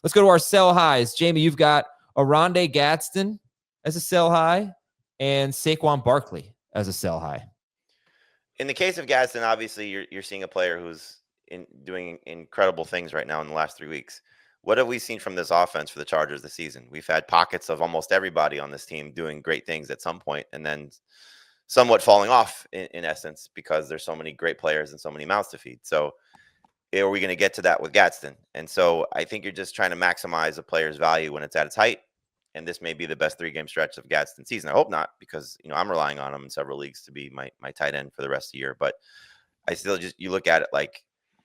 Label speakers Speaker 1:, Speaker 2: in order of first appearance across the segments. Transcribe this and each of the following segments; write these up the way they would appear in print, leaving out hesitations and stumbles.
Speaker 1: Let's go to our sell highs. Jamie, you've got Oronde Gadsden as a sell high and Saquon Barkley as a sell high.
Speaker 2: In the case of Gadsden, obviously you're seeing a player who's doing incredible things right now in the last 3 weeks. What have we seen from this offense for the Chargers this season? We've had pockets of almost everybody on this team doing great things at some point, and then somewhat falling off in essence because there's so many great players and so many mouths to feed. So are we going to get to that with Gadsden? And so I think you're just trying to maximize a player's value when it's at its height. And this may be the best 3-game stretch of Gadsden season. I hope not, because I'm relying on him in several leagues to be my tight end for the rest of the year. But I still you look at it like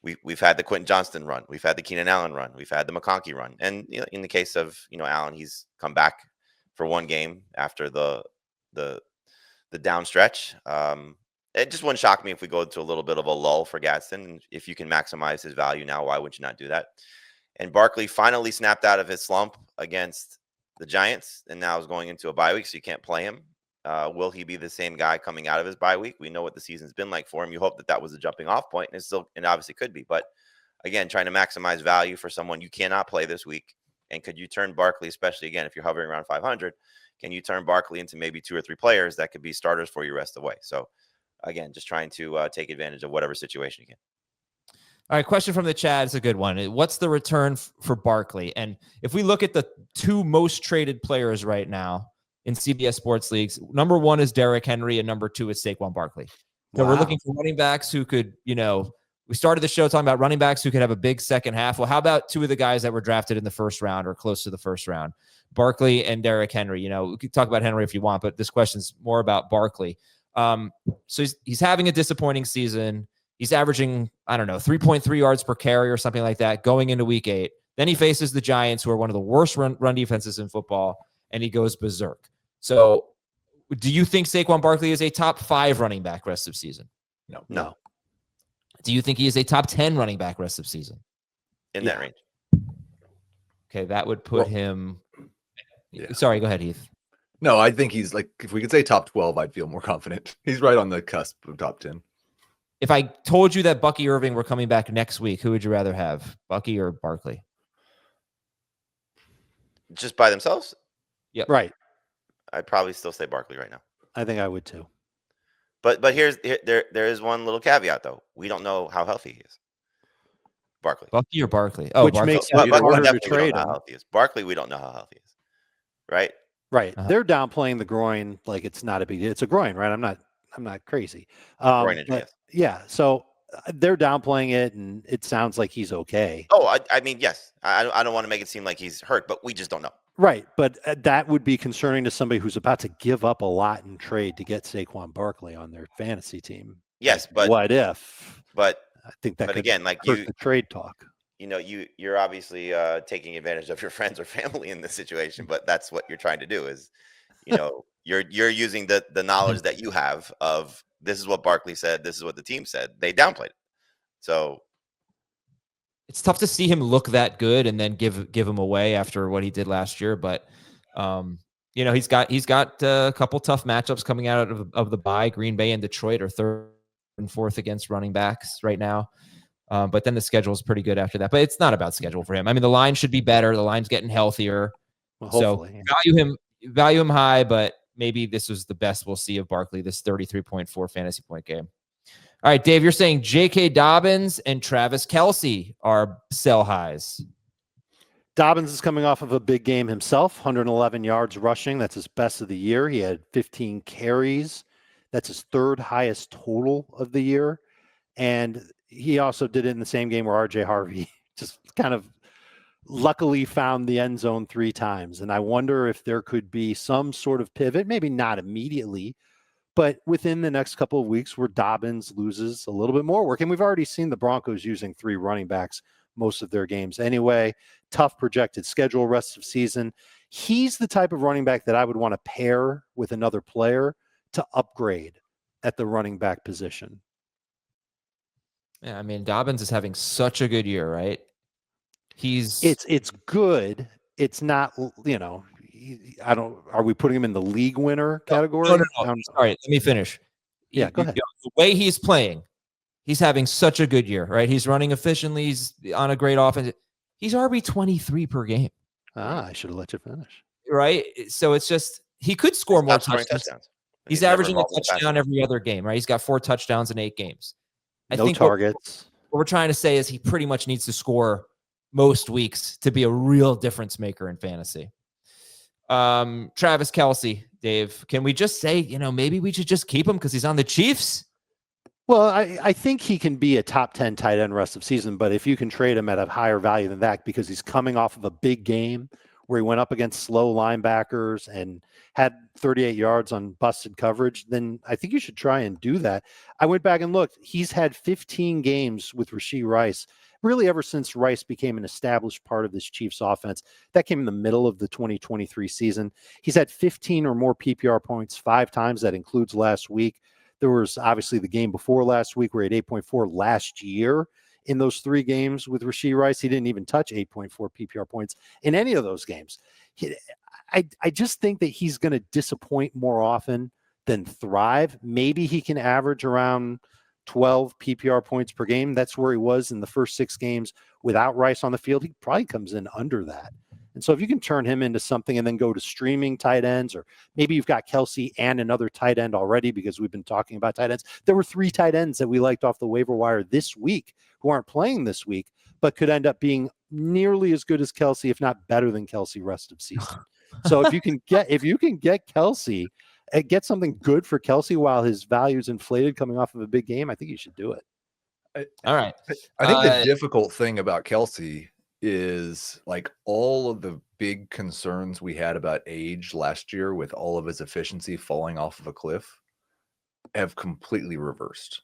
Speaker 2: we've had the Quentin Johnston run, we've had the Keenan Allen run, we've had the McConkey run, and in the case of Allen, he's come back for 1 game after the down stretch. It just wouldn't shock me if we go to a little bit of a lull for Gadsden. If you can maximize his value now, why would you not do that? And Barkley finally snapped out of his slump against the Giants and now is going into a bye week, so you can't play him. Will he be the same guy coming out of his bye week? We know what the season's been like for him. You hope that was a jumping off point, and it obviously could be. But again, trying to maximize value for someone you cannot play this week. And could you turn Barkley, especially again if you're hovering around 500, can you turn Barkley into maybe 2 or 3 players that could be starters for you rest of the way? So again, just trying to take advantage of whatever situation you can.
Speaker 1: All right, question from the chat. It's a good one. What's the return for Barkley? And if we look at the 2 most traded players right now in CBS Sports leagues, number 1 is Derrick Henry and number 2 is Saquon Barkley. So we're looking for running backs who could, we started the show talking about running backs who could have a big second half. Well, how about 2 of the guys that were drafted in the first round or close to the first round? Barkley and Derrick Henry. We could talk about Henry if you want, but this question's more about Barkley. So he's having a disappointing season. He's averaging, 3.3 yards per carry or something like that going into week 8. Then he faces the Giants, who are one of the worst run defenses in football, and he goes berserk. So do you think Saquon Barkley is a top 5 running back rest of season?
Speaker 2: No.
Speaker 1: Do you think he is a top 10 running back rest of season?
Speaker 2: In that range.
Speaker 1: Okay, that would put him... Yeah. Sorry, go ahead, Heath.
Speaker 3: No, I think he's if we could say top 12, I'd feel more confident. He's right on the cusp of top 10.
Speaker 1: If I told you that Bucky Irving were coming back next week, who would you rather have, Bucky or Barkley?
Speaker 2: Just by themselves?
Speaker 1: Yep.
Speaker 4: Right.
Speaker 2: I'd probably still say Barkley right now.
Speaker 4: I think I would too.
Speaker 2: But there is one little caveat though. We don't know how healthy he is. Barkley.
Speaker 1: Bucky or Barkley? Oh,
Speaker 4: which
Speaker 1: Barkley.
Speaker 4: makes it harder to trade him.
Speaker 2: Barkley, we don't know how healthy he is. Right?
Speaker 4: Right. They're downplaying the groin like it's not a big deal. It's a groin, right? I'm not crazy.
Speaker 2: Groin injury, yes.
Speaker 4: Yeah. So they're downplaying it, and it sounds like he's okay.
Speaker 2: Oh, I mean, yes. I don't want to make it seem like he's hurt, but we just don't know.
Speaker 4: Right. But that would be concerning to somebody who's about to give up a lot in trade to get Saquon Barkley on their fantasy team.
Speaker 2: Yes, but
Speaker 4: what if?
Speaker 2: But
Speaker 4: I think that
Speaker 2: but
Speaker 4: could
Speaker 2: again, like
Speaker 4: hurt the trade talk.
Speaker 2: You're obviously taking advantage of your friends or family in this situation, but that's what you're trying to do is, you're using the knowledge that you have of this is what Barkley said, this is what the team said. They downplayed it. So
Speaker 1: it's tough to see him look that good and then give him away after what he did last year. But he's got a couple tough matchups coming out of the bye. Green Bay and Detroit are 3rd and 4th against running backs right now. But then the schedule is pretty good after that. But it's not about schedule for him. I mean, the line should be better. The line's getting healthier.
Speaker 4: Well, hopefully.
Speaker 1: So value him high, but maybe this was the best we'll see of Barkley, this 33.4 fantasy point game. All right, Dave, you're saying J.K. Dobbins and Travis Kelce are sell highs.
Speaker 4: Dobbins is coming off of a big game himself, 111 yards rushing. That's his best of the year. He had 15 carries. That's his 3rd highest total of the year. And he also did it in the same game where RJ Harvey just kind of luckily found the end zone 3 times. And I wonder if there could be some sort of pivot, maybe not immediately, but within the next couple of weeks where Dobbins loses a little bit more work. And we've already seen the Broncos using 3 running backs most of their games anyway. Tough projected schedule rest of season. He's the type of running back that I would want to pair with another player to upgrade at the running back position.
Speaker 1: Yeah, I mean, Dobbins is having such a good year, right?
Speaker 4: It's good. It's not, are we putting him in the league winner category?
Speaker 1: No. Sorry, let me finish.
Speaker 4: Yeah, go ahead.
Speaker 1: The way he's playing, he's having such a good year, right? He's running efficiently. He's on a great offense. He's RB 23 per game.
Speaker 4: I should have let you finish.
Speaker 1: Right. So it's just, he could score more
Speaker 2: Scoring
Speaker 1: touchdowns.
Speaker 2: touchdowns.
Speaker 1: He's
Speaker 2: never
Speaker 1: averaging a
Speaker 2: involved in the passing
Speaker 1: touchdown
Speaker 2: game.
Speaker 1: every other game, right? He's got 4 touchdowns in 8 games. I
Speaker 4: No
Speaker 1: think
Speaker 4: targets.
Speaker 1: what we're trying to say is he pretty much needs to score most weeks to be a real difference maker in fantasy. Travis Kelce, Dave, can we just say, maybe we should just keep him because he's on the Chiefs?
Speaker 4: Well, I think he can be a top 10 tight end rest of season, but if you can trade him at a higher value than that because he's coming off of a big game where he went up against slow linebackers and had 38 yards on busted coverage, then I think you should try and do that. I went back and looked. He's had 15 games with Rashee Rice, really ever since Rice became an established part of this Chiefs offense. That came in the middle of the 2023 season. He's had 15 or more PPR points 5 times. That includes last week. There was obviously the game before last week where he had 8.4 last year. In those 3 games with Rashee Rice, he didn't even touch 8.4 PPR points in any of those games. I just think that he's going to disappoint more often than thrive. Maybe he can average around 12 PPR points per game. That's where he was in the first 6 games without Rice on the field. He probably comes in under that. And so if you can turn him into something and then go to streaming tight ends, or maybe you've got Kelce and another tight end already because we've been talking about tight ends. There were 3 tight ends that we liked off the waiver wire this week who aren't playing this week, but could end up being nearly as good as Kelce, if not better than Kelce rest of season. So if you can get Kelce, get something good for Kelce while his value is inflated coming off of a big game, I think you should do it.
Speaker 1: All right.
Speaker 3: I think the difficult thing about Kelce is like all of the big concerns we had about age last year with all of his efficiency falling off of a cliff have completely reversed.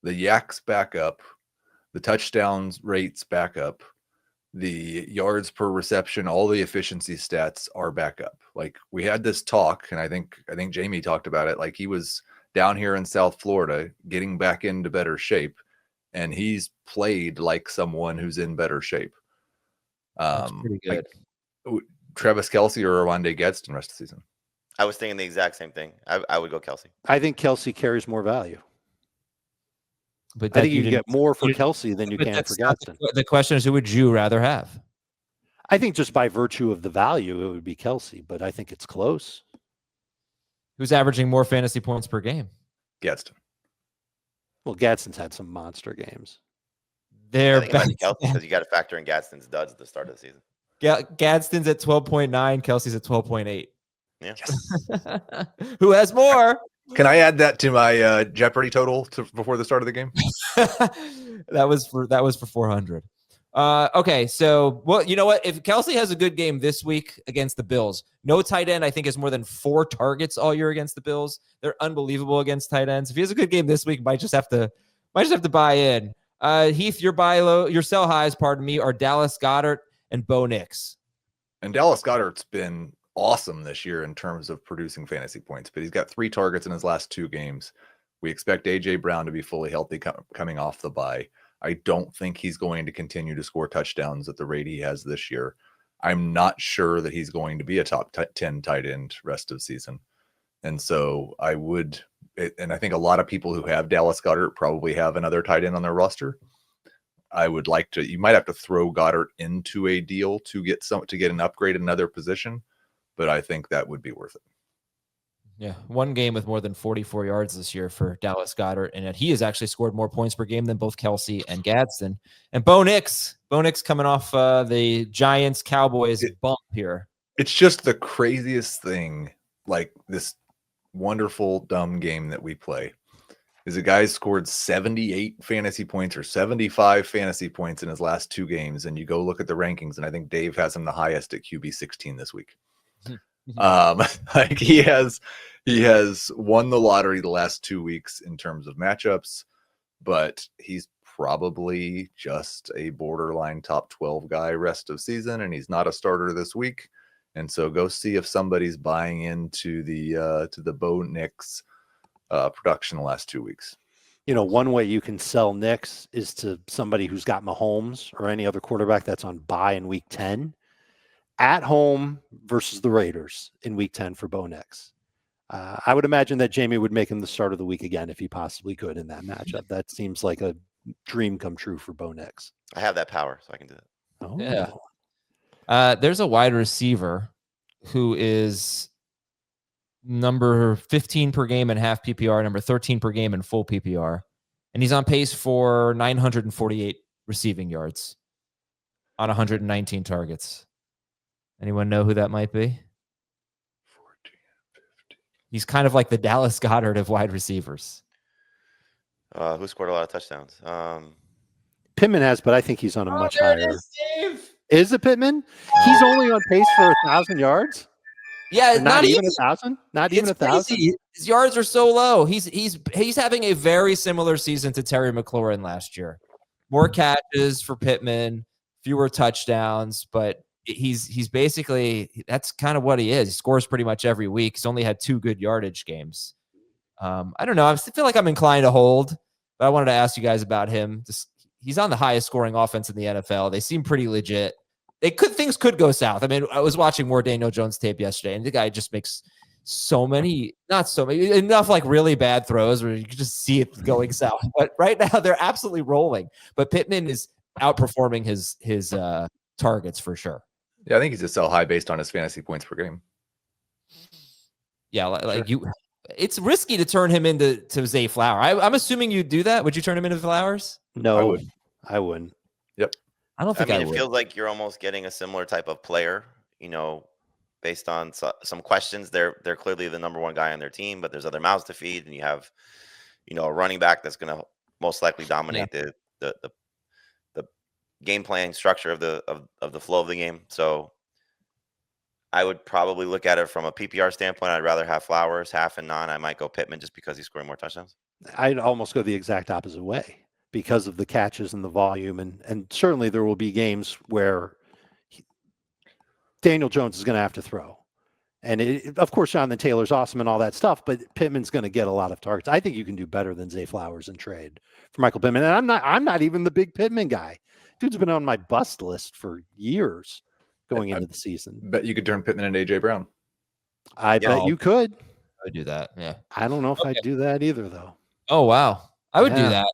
Speaker 3: The yaks back up, the touchdowns rates back up, the yards per reception, all the efficiency stats are back up. Like we had this talk, and I think Jamie talked about it. Like he was down here in South Florida getting back into better shape, and he's played like someone who's in better shape.
Speaker 1: That's pretty good.
Speaker 3: Like Travis Kelce or Rondé Gadsden rest of the season.
Speaker 2: I was thinking the exact same thing. I would go Kelce.
Speaker 4: I think Kelce carries more value.
Speaker 1: But
Speaker 4: I think you can get more for Kelce than you can for Gadsden.
Speaker 1: The question is, who would you rather have?
Speaker 4: I think just by virtue of the value, it would be Kelce, but I think it's close.
Speaker 1: Who's averaging more fantasy points per game?
Speaker 3: Gadsden.
Speaker 4: Well, Gadsden's had some monster games.
Speaker 1: They're
Speaker 2: Kelce because you got to factor in Gadsden's duds at the start of the season.
Speaker 1: Gadsden's at 12.9, Kelce's at 12.8.
Speaker 2: Yeah.
Speaker 3: Yes.
Speaker 1: Who has more?
Speaker 3: Can I add that to my Jeopardy total before the start of the game?
Speaker 1: that was for 400. Okay, so well, you know what? If Kelce has a good game this week against the Bills, no tight end I think has more than 4 targets all year against the Bills. They're unbelievable against tight ends. If he has a good game this week, might just have to buy in. Heath, your buy low, your sell highs, pardon me, are Dallas Goedert and Bo Nix.
Speaker 3: And Dallas Goedert's been awesome this year in terms of producing fantasy points, but he's got 3 targets in his last 2 games. We expect AJ Brown to be fully healthy coming off the bye. I don't think he's going to continue to score touchdowns at the rate he has this year. I'm not sure that he's going to be a top 10 tight end rest of season. And so I think a lot of people who have Dallas Goedert probably have another tight end on their roster. You might have to throw Goedert into a deal to get an upgrade in another position, but I think that would be worth it.
Speaker 1: Yeah, 1 game with more than 44 yards this year for Dallas Goedert, and he has actually scored more points per game than both Kelce and Gadsden. And Bo Nix coming off the Giants-Cowboys bump here.
Speaker 3: It's just the craziest thing, like this wonderful, dumb game that we play, is a guy scored 78 fantasy points or 75 fantasy points in his last 2 games, and you go look at the rankings, and I think Dave has him the highest at QB 16 this week. Like he has won the lottery the last 2 weeks in terms of matchups, but he's probably just a borderline top 12 guy rest of season, and he's not a starter this week. And so go see if somebody's buying into the Bo Nix production the last 2 weeks.
Speaker 4: You know, one way you can sell Nix is to somebody who's got Mahomes or any other quarterback that's on bye in week 10. At home versus the Raiders in week 10 for Bo Nix. I would imagine that Jamie would make him the start of the week again if he possibly could in that matchup. That seems like a dream come true for Bo Nix.
Speaker 2: I have that power, so I can do that.
Speaker 4: Oh.
Speaker 1: Yeah. There's a wide receiver who is number 15 per game in half PPR, number 13 per game in full PPR. And he's on pace for 948 receiving yards on 119 targets. Anyone know who that might be?
Speaker 3: 14, 15.
Speaker 1: He's kind of like the Dallas Goedert of wide receivers.
Speaker 2: Who scored a lot of touchdowns?
Speaker 4: Pittman has, but I think he's on a much higher.
Speaker 1: Dave.
Speaker 4: Is it Pittman? He's only on pace for 1,000 yards.
Speaker 1: Yeah,
Speaker 4: Not even 1,000. Not even 1,000.
Speaker 1: His yards are so low. He's having a very similar season to Terry McLaurin last year. More catches for Pittman, fewer touchdowns, but he's basically, that's kind of what he is. He scores pretty much every week. He's only had 2 good yardage games. I don't know. I feel like I'm inclined to hold, but I wanted to ask you guys about him. He's on the highest scoring offense in the NFL. They seem pretty legit. Things could go south. I mean, I was watching more Daniel Jones tape yesterday, and the guy just makes enough like really bad throws where you can just see it going south. But right now they're absolutely rolling. But Pittman is outperforming his targets for sure.
Speaker 3: Yeah, I think he's a sell high based on his fantasy points per game.
Speaker 1: Yeah, like it's risky to turn him into Zay Flower. I'm assuming you do that. Would you turn him into Flowers?
Speaker 4: No, I wouldn't.
Speaker 3: Yep.
Speaker 1: I don't think I would.
Speaker 2: It feels like you're almost getting a similar type of player, based on some questions. They're clearly the number one guy on their team, but there's other mouths to feed, and you have, a running back that's going to most likely dominate the game plan structure of the flow of the game. So I would probably look at it from a PPR standpoint. I'd rather have Flowers half and non. I might go Pittman just because he's scoring more touchdowns.
Speaker 4: I'd almost go the exact opposite way because of the catches and the volume. And certainly there will be games where Daniel Jones is going to have to throw. And of course, Jonathan Taylor's awesome and all that stuff, but Pittman's going to get a lot of targets. I think you can do better than Zay Flowers in trade for Michael Pittman. And I'm not even the big Pittman guy. Dude's been on my bust list for years going into the season.
Speaker 3: Bet you could turn Pittman into AJ Brown.
Speaker 4: I bet you could.
Speaker 1: I would do that. Yeah.
Speaker 4: I don't know if I'd do that either, though.
Speaker 1: Oh, wow. I would do that.